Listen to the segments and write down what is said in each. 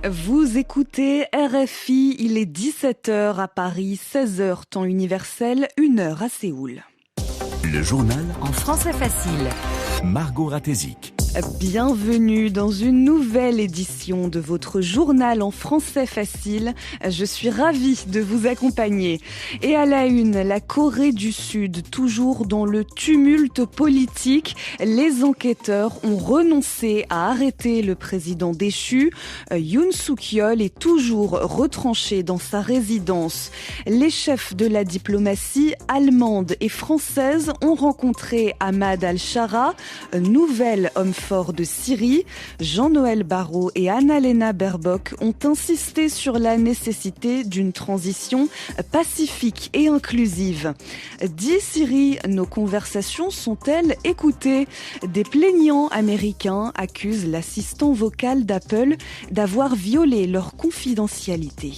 Vous écoutez RFI, il est 17h à Paris, 16h temps universel, 1h à Séoul. Le journal en français facile. Margot Ratézik. Bienvenue dans une nouvelle édition de votre journal en français facile. Je suis ravie de vous accompagner. Et à la une, la Corée du Sud, toujours dans le tumulte politique. Les enquêteurs ont renoncé à arrêter le président déchu. Yoon Suk-yeol est toujours retranché dans sa résidence. Les chefs de la diplomatie allemande et française ont rencontré Ahmad al-Shara, nouvel homme fort de Syrie. Jean-Noël Barrot et Annalena Baerbock ont insisté sur la nécessité d'une transition pacifique et inclusive. Dit Syrie, nos conversations sont-elles écoutées ? Des plaignants américains accusent l'assistant vocal d'Apple d'avoir violé leur confidentialité.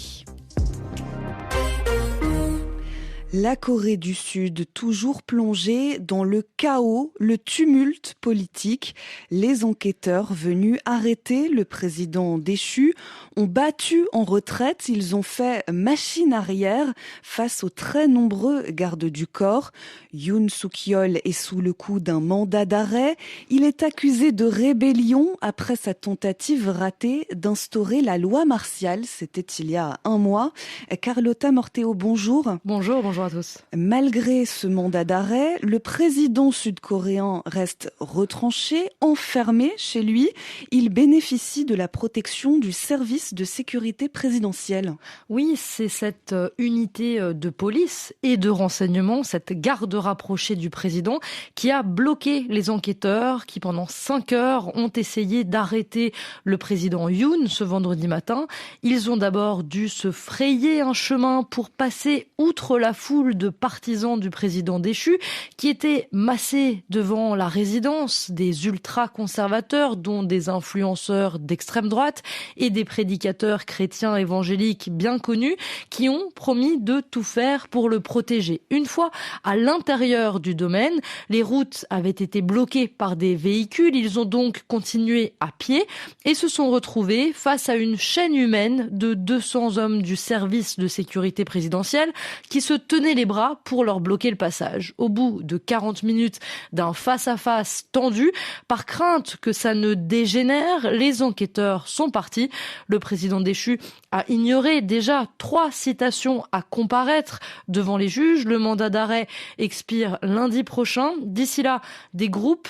La Corée du Sud, toujours plongée dans le chaos, le tumulte politique. Les enquêteurs venus arrêter le président déchu ont battu en retraite. Ils ont fait machine arrière face aux très nombreux gardes du corps. Yoon Suk-yeol est sous le coup d'un mandat d'arrêt. Il est accusé de rébellion après sa tentative ratée d'instaurer la loi martiale. C'était il y a un mois. Carlotta Morteo, bonjour. Bonjour à tous. Malgré ce mandat d'arrêt, le président sud-coréen reste retranché, enfermé chez lui. Il bénéficie de la protection du service de sécurité présidentielle. Oui, c'est cette unité de police et de renseignement, cette garde rapprochée du président, qui a bloqué les enquêteurs qui, pendant 5 heures, ont essayé d'arrêter le président Yoon ce vendredi matin. Ils ont d'abord dû se frayer un chemin pour passer outre la foule de partisans du président déchu qui étaient massés devant la résidence des ultra-conservateurs, dont des influenceurs d'extrême droite et des prédicateurs chrétiens évangéliques bien connus qui ont promis de tout faire pour le protéger. Une fois à l'intérieur du domaine, les routes avaient été bloquées par des véhicules. Ils ont donc continué à pied et se sont retrouvés face à une chaîne humaine de 200 hommes du service de sécurité présidentielle qui se tenaient les bras pour leur bloquer le passage. Au bout de 40 minutes d'un face-à-face tendu, par crainte que ça ne dégénère, les enquêteurs sont partis. Le président déchu a ignoré déjà 3 citations à comparaître devant les juges. Le mandat d'arrêt expire lundi prochain. D'ici là, des groupes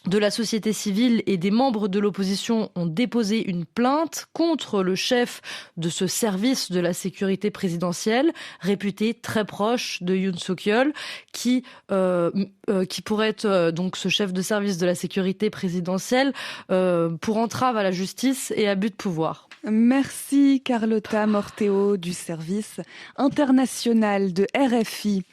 de la société civile et des membres de l'opposition ont déposé une plainte contre le chef de ce service de la sécurité présidentielle, réputé très proche de Yoon Suk-yeol, qui pourrait être donc ce chef de service de la sécurité présidentielle pour entrave à la justice et abus de pouvoir. Merci Carlotta Morteo du service international de RFI.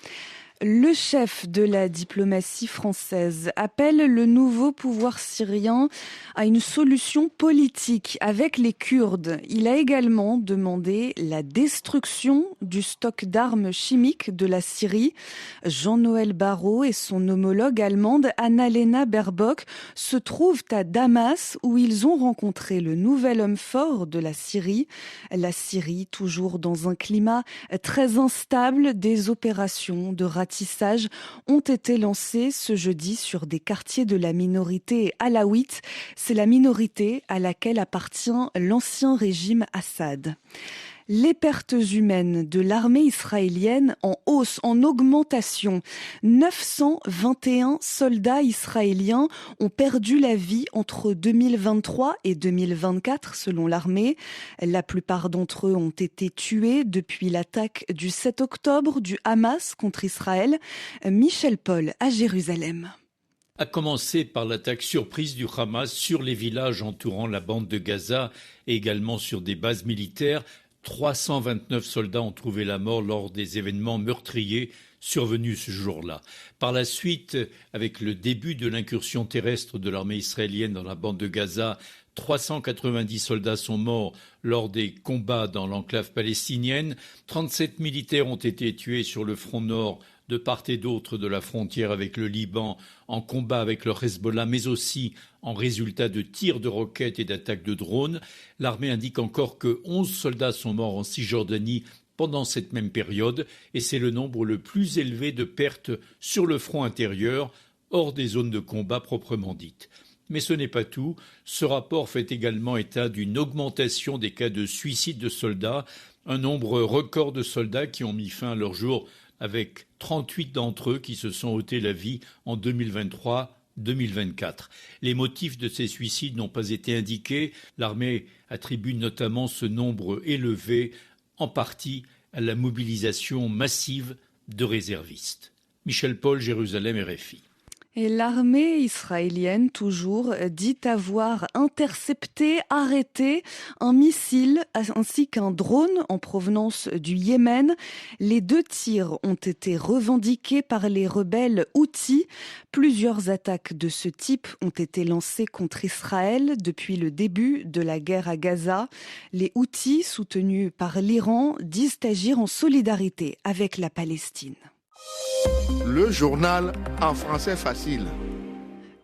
Le chef de la diplomatie française appelle le nouveau pouvoir syrien à une solution politique avec les Kurdes. Il a également demandé la destruction du stock d'armes chimiques de la Syrie. Jean-Noël Barrot et son homologue allemande Annalena Baerbock se trouvent à Damas où ils ont rencontré le nouvel homme fort de la Syrie. La Syrie, toujours dans un climat très instable, des opérations de ratissage ont été lancés ce jeudi sur des quartiers de la minorité alaouite. C'est la minorité à laquelle appartient l'ancien régime Assad. Les pertes humaines de l'armée israélienne en hausse, en augmentation. 921 soldats israéliens ont perdu la vie entre 2023 et 2024 selon l'armée. La plupart d'entre eux ont été tués depuis l'attaque du 7 octobre du Hamas contre Israël. Michel Paul à Jérusalem. A commencer par l'attaque surprise du Hamas sur les villages entourant la bande de Gaza et également sur des bases militaires. 329 soldats ont trouvé la mort lors des événements meurtriers survenus ce jour-là. Par la suite, avec le début de l'incursion terrestre de l'armée israélienne dans la bande de Gaza, 390 soldats sont morts lors des combats dans l'enclave palestinienne. 37 militaires ont été tués sur le front nord de part et d'autre de la frontière avec le Liban en combat avec le Hezbollah, mais aussi en résultat de tirs de roquettes et d'attaques de drones. L'armée indique encore que 11 soldats sont morts en Cisjordanie pendant cette même période, et c'est le nombre le plus élevé de pertes sur le front intérieur, hors des zones de combat proprement dites. Mais ce n'est pas tout. Ce rapport fait également état d'une augmentation des cas de suicide de soldats, un nombre record de soldats qui ont mis fin à leur jour, avec 38 d'entre eux qui se sont ôté la vie en 2023-2024. Les motifs de ces suicides n'ont pas été indiqués. L'armée attribue notamment ce nombre élevé en partie à la mobilisation massive de réservistes. Michel Paul, Jérusalem, RFI. Et l'armée israélienne, toujours, dit avoir intercepté, arrêté un missile ainsi qu'un drone en provenance du Yémen. Les 2 tirs ont été revendiqués par les rebelles Houthis. Plusieurs attaques de ce type ont été lancées contre Israël depuis le début de la guerre à Gaza. Les Houthis, soutenus par l'Iran, disent agir en solidarité avec la Palestine. Le journal en français facile.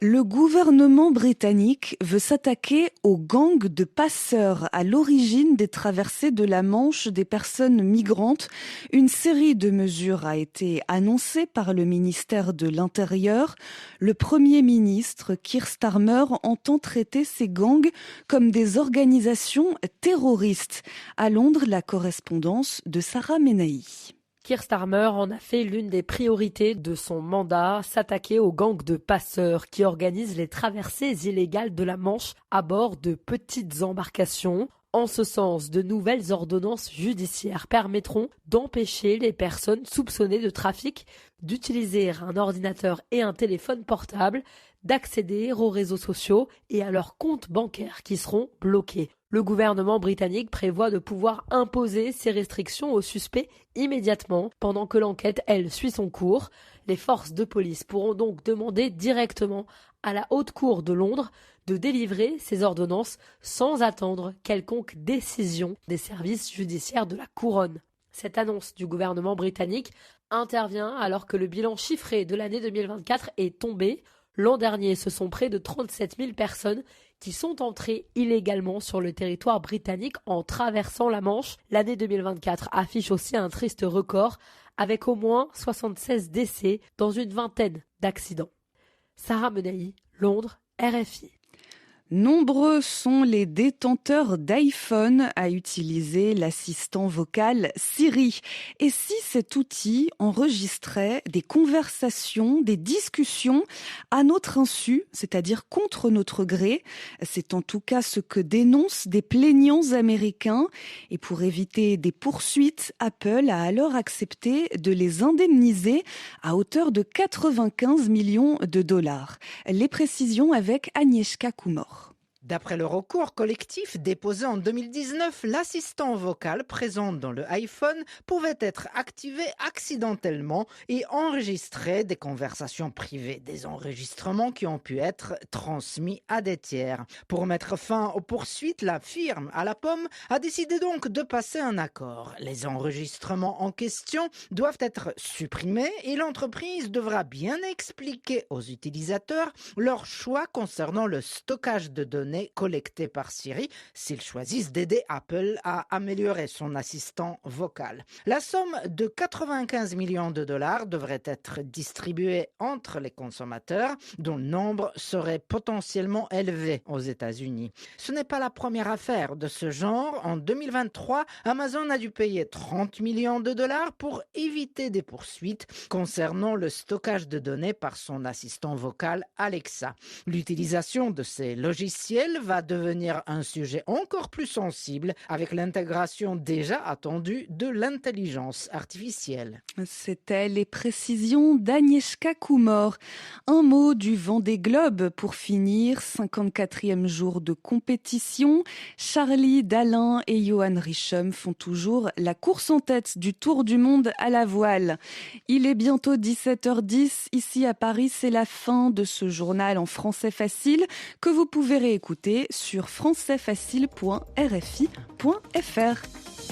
Le gouvernement britannique veut s'attaquer aux gangs de passeurs à l'origine des traversées de la Manche des personnes migrantes. Une série de mesures a été annoncée par le ministère de l'Intérieur. Le Premier ministre, Keir Starmer, entend traiter ces gangs comme des organisations terroristes. À Londres, la correspondance de Sarah Menahi. Keir Starmer en a fait l'une des priorités de son mandat, s'attaquer aux gangs de passeurs qui organisent les traversées illégales de la Manche à bord de petites embarcations. En ce sens, de nouvelles ordonnances judiciaires permettront d'empêcher les personnes soupçonnées de trafic d'utiliser un ordinateur et un téléphone portable, d'accéder aux réseaux sociaux et à leurs comptes bancaires qui seront bloqués. Le gouvernement britannique prévoit de pouvoir imposer ces restrictions aux suspects immédiatement, pendant que l'enquête, elle, suit son cours. Les forces de police pourront donc demander directement à la Haute Cour de Londres de délivrer ces ordonnances sans attendre quelconque décision des services judiciaires de la Couronne. Cette annonce du gouvernement britannique intervient alors que le bilan chiffré de l'année 2024 est tombé. L'an dernier, ce sont près de 37 000 personnes qui sont entrées illégalement sur le territoire britannique en traversant la Manche. L'année 2024 affiche aussi un triste record avec au moins 76 décès dans une vingtaine d'accidents. Sarah Menahi, Londres, RFI. Nombreux sont les détenteurs d'iPhone à utiliser l'assistant vocal Siri. Et si cet outil enregistrait des conversations, des discussions à notre insu, c'est-à-dire contre notre gré? C'est en tout cas ce que dénoncent des plaignants américains. Et pour éviter des poursuites, Apple a alors accepté de les indemniser à hauteur de 95 millions de dollars. Les précisions avec Agnieszka Kumor. D'après le recours collectif déposé en 2019, l'assistant vocal présent dans le iPhone pouvait être activé accidentellement et enregistrer des conversations privées, des enregistrements qui ont pu être transmis à des tiers. Pour mettre fin aux poursuites, la firme à la pomme a décidé donc de passer un accord. Les enregistrements en question doivent être supprimés et l'entreprise devra bien expliquer aux utilisateurs leur choix concernant le stockage de données collectées par Siri s'ils choisissent d'aider Apple à améliorer son assistant vocal. La somme de 95 millions de dollars devrait être distribuée entre les consommateurs dont le nombre serait potentiellement élevé aux États-Unis. Ce n'est pas la première affaire de ce genre. En 2023, Amazon a dû payer 30 millions de dollars pour éviter des poursuites concernant le stockage de données par son assistant vocal Alexa. L'utilisation de ces logiciels va devenir un sujet encore plus sensible avec l'intégration déjà attendue de l'intelligence artificielle. C'était les précisions d'Agnieszka Kumor. Un mot du Vendée Globe pour finir. 54e jour de compétition. Charlie Dalin et Johan Richomme font toujours la course en tête du Tour du monde à la voile. Il est bientôt 17h10. Ici à Paris, c'est la fin de ce journal en français facile que vous pouvez réécouter sur françaisfacile.rfi.fr.